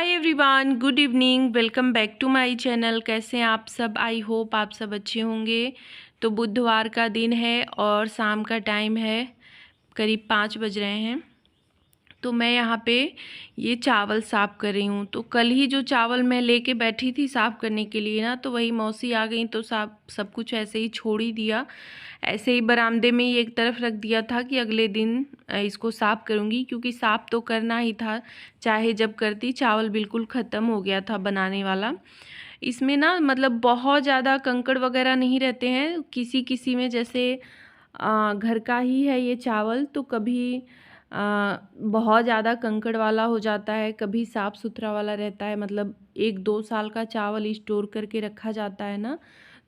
Hi everyone, good evening. Welcome back to my channel. कैसे हैं आप सब? आई होप आप सब अच्छे होंगे। तो बुधवार का दिन है और शाम का टाइम है, करीब 5 बज रहे हैं। तो मैं यहाँ पे ये चावल साफ़ कर रही हूँ। तो कल ही जो चावल मैं लेके बैठी थी साफ़ करने के लिए ना, तो वही मौसी आ गई तो सब कुछ ऐसे ही छोड़ ही दिया। ऐसे ही बरामदे में ही एक तरफ रख दिया था कि अगले दिन इसको साफ़ करूँगी, क्योंकि साफ़ तो करना ही था चाहे जब करती। चावल बिल्कुल ख़त्म हो गया था बनाने वाला। इसमें ना मतलब बहुत ज़्यादा कंकड़ वगैरह नहीं रहते हैं, किसी किसी में जैसे घर का ही है ये चावल, तो कभी बहुत ज़्यादा कंकड़ वाला हो जाता है, कभी साफ़ सुथरा वाला रहता है। मतलब 1-2 साल का चावल स्टोर करके रखा जाता है ना,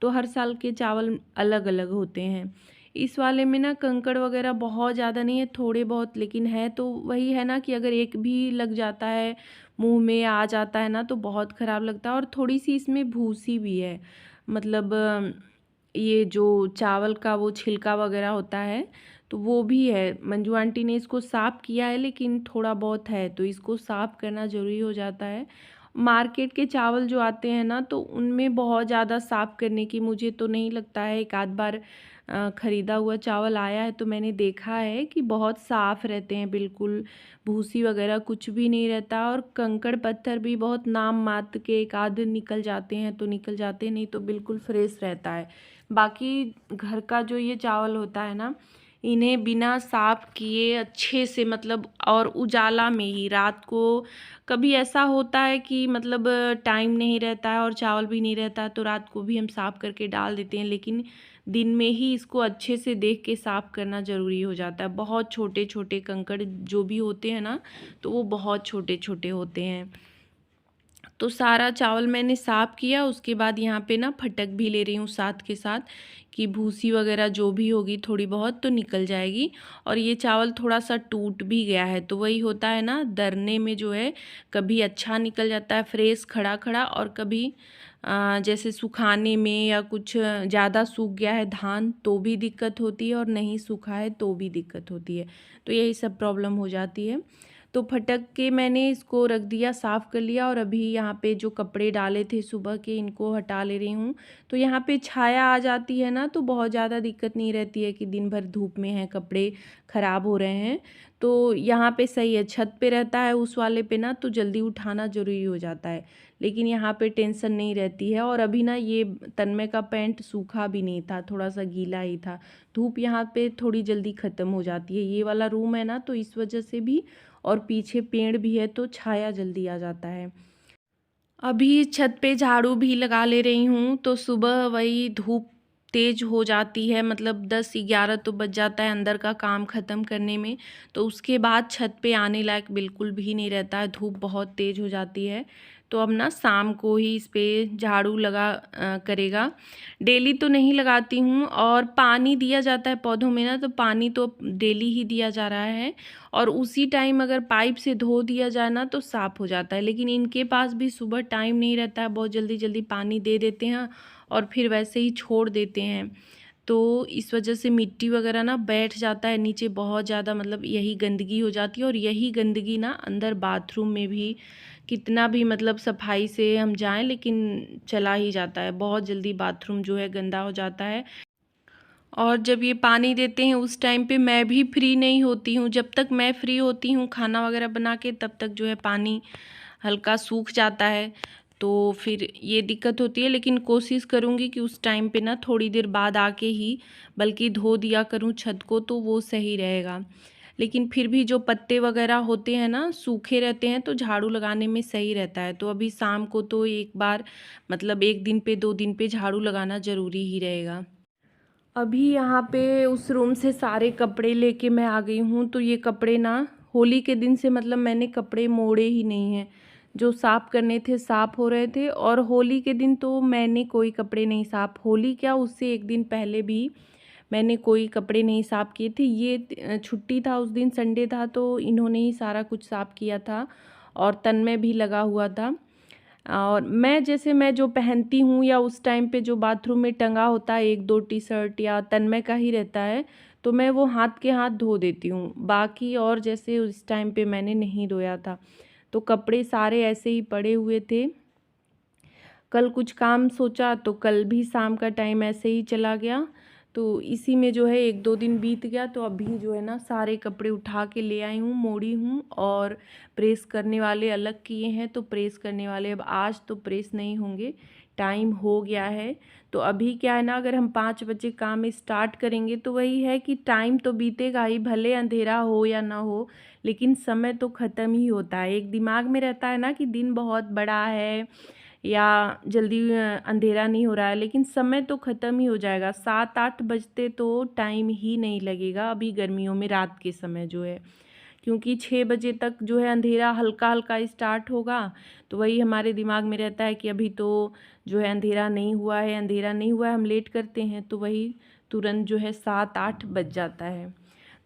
तो हर साल के चावल अलग अलग होते हैं। इस वाले में ना कंकड़ वगैरह बहुत ज़्यादा नहीं है, थोड़े बहुत लेकिन है। तो वही है ना कि अगर एक भी लग जाता है, मुंह में आ जाता है ना, तो बहुत ख़राब लगता है। और थोड़ी सी इसमें भूसी भी है, मतलब ये जो चावल का वो छिलका वगैरह होता है तो वो भी है। मंजू आंटी ने इसको साफ़ किया है लेकिन थोड़ा बहुत है, तो इसको साफ़ करना ज़रूरी हो जाता है। मार्केट के चावल जो आते हैं ना, तो उनमें बहुत ज़्यादा साफ़ करने की मुझे तो नहीं लगता है। एक आध बार ख़रीदा हुआ चावल आया है तो मैंने देखा है कि बहुत साफ़ रहते हैं, बिल्कुल भूसी वगैरह कुछ भी नहीं रहता। और कंकड़ पत्थर भी बहुत नाम मात्र के एक आध निकल जाते हैं तो निकल जाते हैं, नहीं तो बिल्कुल फ्रेश रहता है। बाकी घर का जो ये चावल होता है ना, इन्हें बिना साफ़ किए अच्छे से, मतलब और उजाला में ही रात को कभी ऐसा होता है कि मतलब टाइम नहीं रहता है और चावल भी नहीं रहता है, तो रात को भी हम साफ़ करके डाल देते हैं। लेकिन दिन में ही इसको अच्छे से देख के साफ़ करना ज़रूरी हो जाता है। बहुत छोटे छोटे कंकड़ जो भी होते हैं ना, तो वो बहुत छोटे छोटे होते हैं। तो सारा चावल मैंने साफ़ किया, उसके बाद यहाँ पे ना फटक भी ले रही हूँ साथ के साथ, कि भूसी वगैरह जो भी होगी थोड़ी बहुत तो निकल जाएगी। और ये चावल थोड़ा सा टूट भी गया है, तो वही होता है ना, दरने में जो है कभी अच्छा निकल जाता है फ्रेश खड़ा खड़ा, और कभी जैसे सुखाने में या कुछ ज़्यादा सूख गया है धान तो भी दिक्कत होती है, और नहीं सूखा है तो भी दिक्कत होती है। तो यही सब प्रॉब्लम हो जाती है। तो फटक के मैंने इसको रख दिया, साफ़ कर लिया। और अभी यहाँ पे जो कपड़े डाले थे सुबह के, इनको हटा ले रही हूँ। तो यहाँ पे छाया आ जाती है ना, तो बहुत ज़्यादा दिक्कत नहीं रहती है कि दिन भर धूप में है, कपड़े ख़राब हो रहे हैं। तो यहाँ पे सही है। छत पे रहता है उस वाले पे ना, तो जल्दी उठाना ज़रूरी हो जाता है, लेकिन यहाँ पे टेंशन नहीं रहती है। और अभी ना ये तन्मय का पैंट सूखा भी नहीं था, थोड़ा सा गीला ही था। धूप यहाँ पे थोड़ी जल्दी ख़त्म हो जाती है, ये वाला रूम है ना, तो इस वजह से भी। और पीछे पेड़ भी है तो छाया जल्दी आ जाता है। अभी छत पे झाड़ू भी लगा ले रही हूँ, तो सुबह वही धूप तेज हो जाती है, मतलब 10-11 तो बज जाता है अंदर का काम ख़त्म करने में। तो उसके बाद छत पे आने लायक बिल्कुल भी नहीं रहता है, धूप बहुत तेज़ हो जाती है। तो अब ना शाम को ही इस पे झाड़ू लगा करेगा। डेली तो नहीं लगाती हूँ, और पानी दिया जाता है पौधों में ना, तो पानी तो डेली ही दिया जा रहा है। और उसी टाइम अगर पाइप से धो दिया जाए ना, तो साफ़ हो जाता है। लेकिन इनके पास भी सुबह टाइम नहीं रहता है, बहुत जल्दी जल्दी पानी दे देते हैं और फिर वैसे ही छोड़ देते हैं। तो इस वजह से मिट्टी वगैरह ना बैठ जाता है नीचे बहुत ज़्यादा, मतलब यही गंदगी हो जाती है। और यही गंदगी ना अंदर बाथरूम में भी, कितना भी मतलब सफाई से हम जाएं, लेकिन चला ही जाता है, बहुत जल्दी बाथरूम जो है गंदा हो जाता है। और जब ये पानी देते हैं उस टाइम पे मैं भी फ्री नहीं होती हूँ। जब तक मैं फ्री होती हूँ खाना वगैरह बना के, तब तक जो है पानी हल्का सूख जाता है, तो फिर ये दिक्कत होती है। लेकिन कोशिश करूँगी कि उस टाइम पे ना थोड़ी देर बाद आके ही बल्कि धो दिया करूँ छत को, तो वो सही रहेगा। लेकिन फिर भी जो पत्ते वगैरह होते हैं ना, सूखे रहते हैं, तो झाड़ू लगाने में सही रहता है। तो अभी शाम को तो एक बार, मतलब 1 दिन पे 2 दिन पे झाड़ू लगाना ज़रूरी ही रहेगा। अभी यहाँ पे उस रूम से सारे कपड़े लेके मैं आ गई हूँ। तो ये कपड़े ना होली के दिन से, मतलब मैंने कपड़े मोड़े ही नहीं हैं। जो साफ़ करने थे साफ़ हो रहे थे, और होली के दिन तो मैंने कोई कपड़े नहीं साफ़, होली क्या उससे एक दिन पहले भी मैंने कोई कपड़े नहीं साफ़ किए थे। ये छुट्टी था उस दिन, संडे था, तो इन्होंने ही सारा कुछ साफ़ किया था। और तन्मय भी लगा हुआ था। और मैं जो पहनती हूँ, या उस टाइम पे जो बाथरूम में टंगा होता है 1-2 टी शर्ट या तन्मय का ही रहता है, तो मैं वो हाथ के हाथ धो देती हूँ। बाकी और जैसे उस टाइम पे मैंने नहीं धोया था। तो कपड़े सारे ऐसे ही पड़े हुए थे। कल कुछ काम सोचा तो कल भी शाम का टाइम ऐसे ही चला गया, तो इसी में जो है 1-2 दिन बीत गया। तो अभी जो है ना सारे कपड़े उठा के ले आई हूँ, मोड़ी हूँ और प्रेस करने वाले अलग किए हैं। तो प्रेस करने वाले अब आज तो प्रेस नहीं होंगे, टाइम हो गया है। तो अभी क्या है ना, अगर हम 5 बजे काम स्टार्ट करेंगे तो वही है कि टाइम तो बीतेगा ही, भले अंधेरा हो या ना हो, लेकिन समय तो ख़त्म ही होता है। एक दिमाग में रहता है ना कि दिन बहुत बड़ा है या जल्दी अंधेरा नहीं हो रहा है, लेकिन समय तो ख़त्म ही हो जाएगा। 7-8 बजते तो टाइम ही नहीं लगेगा अभी गर्मियों में, रात के समय जो है, क्योंकि 6 बजे तक जो है अंधेरा हल्का हल्का स्टार्ट होगा। तो वही हमारे दिमाग में रहता है कि अभी तो जो है अंधेरा नहीं हुआ है, अंधेरा नहीं हुआ है, हम लेट करते हैं तो वही तुरंत जो है 7-8 बज जाता है।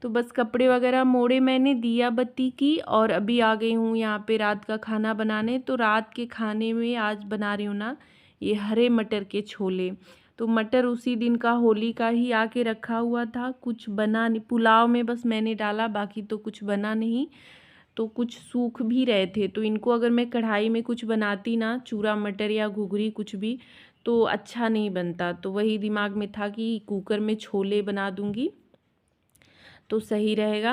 तो बस कपड़े वगैरह मोड़े मैंने, दिया बत्ती की और अभी आ गई हूँ यहाँ पे रात का खाना बनाने। तो रात के खाने में आज बना रही हूँ ना ये हरे मटर के छोले। तो मटर उसी दिन का होली का ही आके रखा हुआ था, कुछ बना नहीं, पुलाव में बस मैंने डाला, बाकी तो कुछ बना नहीं। तो कुछ सूख भी रहे थे, तो इनको अगर मैं कढ़ाई में कुछ बनाती ना, चूरा मटर या घुघरी कुछ भी, तो अच्छा नहीं बनता। तो वही दिमाग में था कि कुकर में छोले बना दूँगी तो सही रहेगा,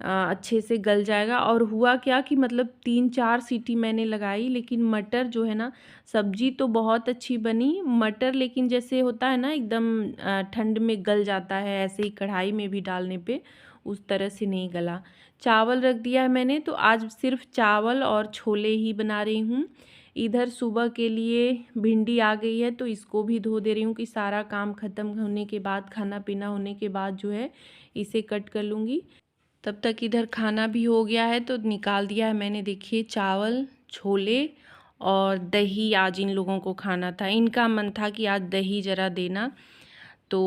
अच्छे से गल जाएगा। और हुआ क्या कि मतलब 3-4 सीटी मैंने लगाई, लेकिन मटर जो है ना, सब्जी तो बहुत अच्छी बनी, मटर लेकिन जैसे होता है ना एकदम ठंड में गल जाता है, ऐसे ही कढ़ाई में भी डालने पे उस तरह से नहीं गला। चावल रख दिया है मैंने, तो आज सिर्फ चावल और छोले ही बना रही हूँ। इधर सुबह के लिए भिंडी आ गई है, तो इसको भी धो दे रही हूँ कि सारा काम ख़त्म होने के बाद, खाना पीना होने के बाद जो है इसे कट कर लूँगी। तब तक इधर खाना भी हो गया है, तो निकाल दिया है मैंने, देखिए चावल, छोले और दही आज इन लोगों को खाना था। इनका मन था कि आज दही ज़रा देना, तो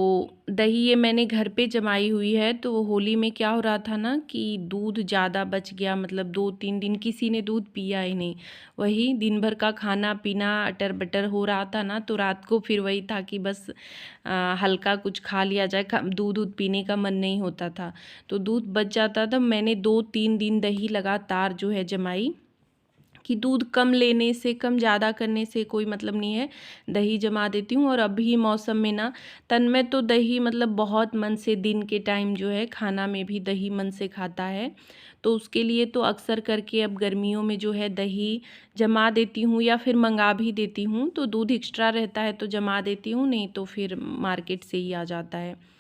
दही ये मैंने घर पे जमाई हुई है। तो होली में क्या हो रहा था ना कि दूध ज़्यादा बच गया, मतलब 2-3 दिन किसी ने दूध पिया ही नहीं। वही दिन भर का खाना पीना अटर बटर हो रहा था ना, तो रात को फिर वही था कि बस हल्का कुछ खा लिया जाए, दूध पीने का मन नहीं होता था। तो दूध बच जाता था, मैंने 2-3 दिन दही लगातार जो है जमाई कि दूध कम लेने से, कम ज़्यादा करने से कोई मतलब नहीं है, दही जमा देती हूँ। और अभी मौसम में ना तन्मय तो दही मतलब बहुत मन से, दिन के टाइम जो है खाना में भी दही मन से खाता है, तो उसके लिए तो अक्सर करके अब गर्मियों में जो है दही जमा देती हूँ या फिर मंगा भी देती हूँ। तो दूध एक्स्ट्रा रहता है तो जमा देती हूँ, नहीं तो फिर मार्केट से ही आ जाता है।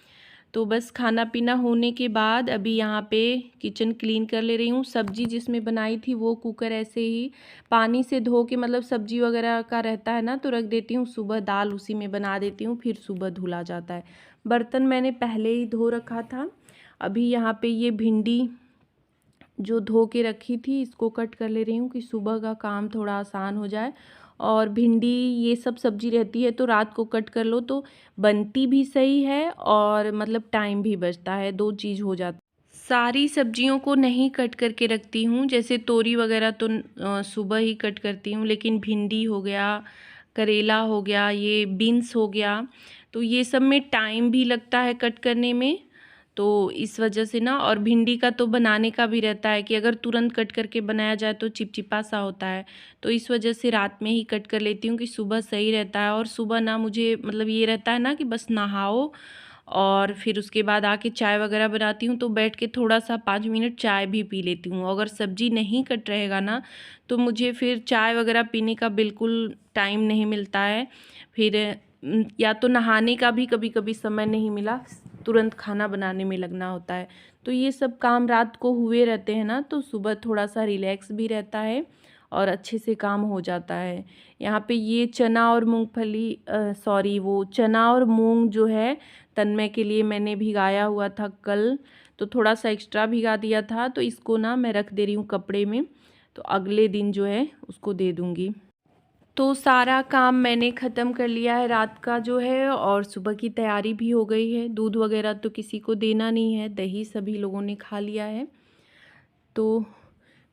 तो बस खाना पीना होने के बाद अभी यहाँ पे किचन क्लीन कर ले रही हूँ। सब्जी जिसमें बनाई थी वो कुकर ऐसे ही पानी से धो के, मतलब सब्जी वगैरह का रहता है ना, तो रख देती हूँ, सुबह दाल उसी में बना देती हूँ, फिर सुबह धुला जाता है। बर्तन मैंने पहले ही धो रखा था। अभी यहाँ पे ये भिंडी जो धो के रखी थी इसको कट कर ले रही हूँ कि सुबह का काम थोड़ा आसान हो जाए। और भिंडी ये सब सब्जी रहती है तो रात को कट कर लो तो बनती भी सही है और मतलब टाइम भी बचता है, 2 चीज़ हो जाती। सारी सब्जियों को नहीं कट करके रखती हूँ, जैसे तोरी वगैरह तो सुबह ही कट करती हूँ, लेकिन भिंडी हो गया, करेला हो गया, ये बीन्स हो गया, तो ये सब में टाइम भी लगता है कट करने में। तो इस वजह से ना, और भिंडी का तो बनाने का भी रहता है कि अगर तुरंत कट करके बनाया जाए तो चिपचिपा सा होता है, तो इस वजह से रात में ही कट कर लेती हूँ कि सुबह सही रहता है। और सुबह ना मुझे मतलब ये रहता है ना कि बस नहाओ और फिर उसके बाद आके चाय वगैरह बनाती हूँ, तो बैठ के थोड़ा सा 5 मिनट चाय भी पी लेती हूँ। अगर सब्जी नहीं कट रहेगा ना तो मुझे फिर चाय वगैरह पीने का बिल्कुल टाइम नहीं मिलता है। फिर या तो नहाने का भी कभी कभी समय नहीं मिला, तुरंत खाना बनाने में लगना होता है। तो ये सब काम रात को हुए रहते हैं ना, तो सुबह थोड़ा सा रिलैक्स भी रहता है और अच्छे से काम हो जाता है। यहाँ पे ये चना और मूंगफली सॉरी वो चना और मूंग जो है तन्मय के लिए मैंने भिगाया हुआ था कल, तो थोड़ा सा एक्स्ट्रा भिगा दिया था, तो इसको ना मैं रख दे रही हूँ कपड़े में, तो अगले दिन जो है उसको दे दूँगी। तो सारा काम मैंने ख़त्म कर लिया है रात का जो है, और सुबह की तैयारी भी हो गई है। दूध वगैरह तो किसी को देना नहीं है, दही सभी लोगों ने खा लिया है। तो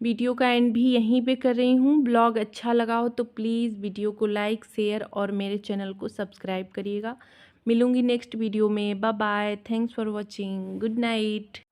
वीडियो का एंड भी यहीं पे कर रही हूँ। ब्लॉग अच्छा लगा हो तो प्लीज़ वीडियो को लाइक, शेयर और मेरे चैनल को सब्सक्राइब करिएगा। मिलूँगी नेक्स्ट वीडियो में। Bye bye, thanks for watching, good night.